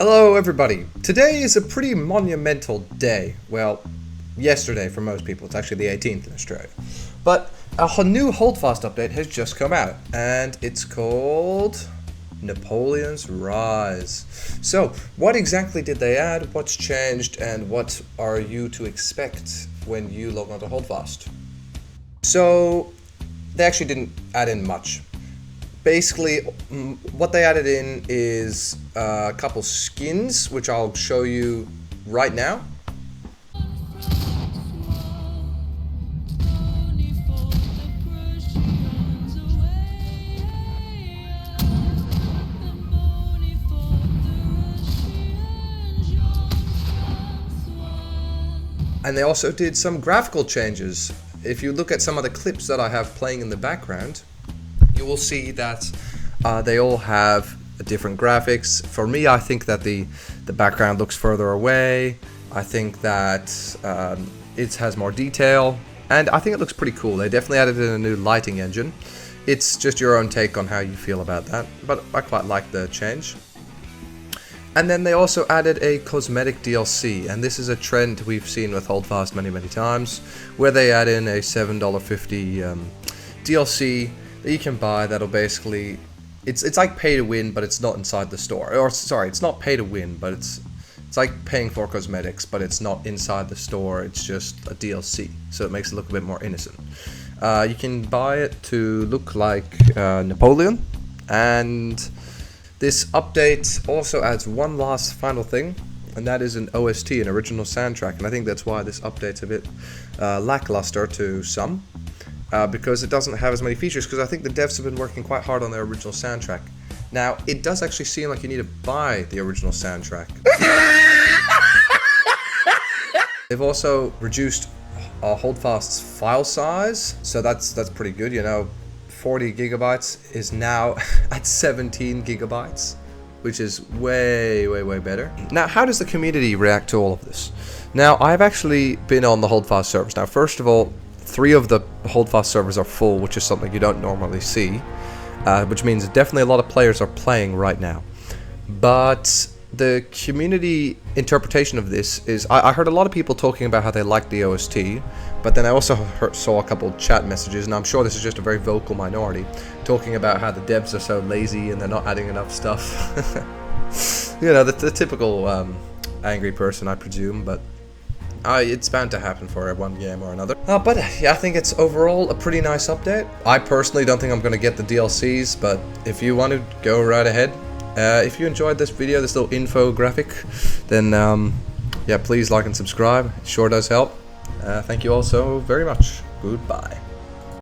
Hello everybody! Today is a pretty monumental day. Well, yesterday for most people. It's actually the 18th in Australia. But a new Holdfast update has just come out, and it's called Napoleon's Rise. So, what exactly did they add, what's changed, and what are you to expect when you log on to Holdfast? So, they actually didn't add in much. Basically, what they added in is a couple skins, which I'll show you right now. And they also did some graphical changes. If you look at some of the clips that I have playing in the background, you will see that they all have different graphics. For me, I think that the background looks further away. I think that it has more detail, and I think it looks pretty cool. They definitely added in a new lighting engine. It's just your own take on how you feel about that, but I quite like the change. And then they also added a cosmetic DLC, and this is a trend we've seen with Holdfast many times, where they add in a $7.50 DLC that you can buy that'll basically, it's like pay to win, but it's not inside the store. Or sorry, it's not pay to win, but it's like paying for cosmetics, but it's not inside the store. It's just a DLC, so it makes it look a bit more innocent. You can buy it to look like Napoleon, and this update also adds one last final thing, and that is an OST, an original soundtrack, and I think that's why this update's a bit lackluster to some. Because it doesn't have as many features, because I think the devs have been working quite hard on their original soundtrack. Now, it does actually seem like you need to buy the original soundtrack. They've also reduced Holdfast's file size, so that's pretty good. You know, 40 gigabytes is now at 17 gigabytes, which is way better. Now, how does the community react to all of this? Now, I've actually been on the Holdfast servers. Now, first of all, 3 of the Holdfast servers are full, which is something you don't normally see, which means definitely a lot of players are playing right now. But the community interpretation of this is, I heard a lot of people talking about how they liked the OST, but then I also saw a couple chat messages, and I'm sure this is just a very vocal minority, talking about how the devs are so lazy and they're not adding enough stuff. You know, the typical angry person, I presume, but it's bound to happen for one game or another. But yeah, I think it's overall a pretty nice update. I personally don't think I'm going to get the DLCs, but if you want to, go right ahead. If you enjoyed this video, this little infographic, then yeah, please like and subscribe. It sure does help. Thank you all so very much. Goodbye.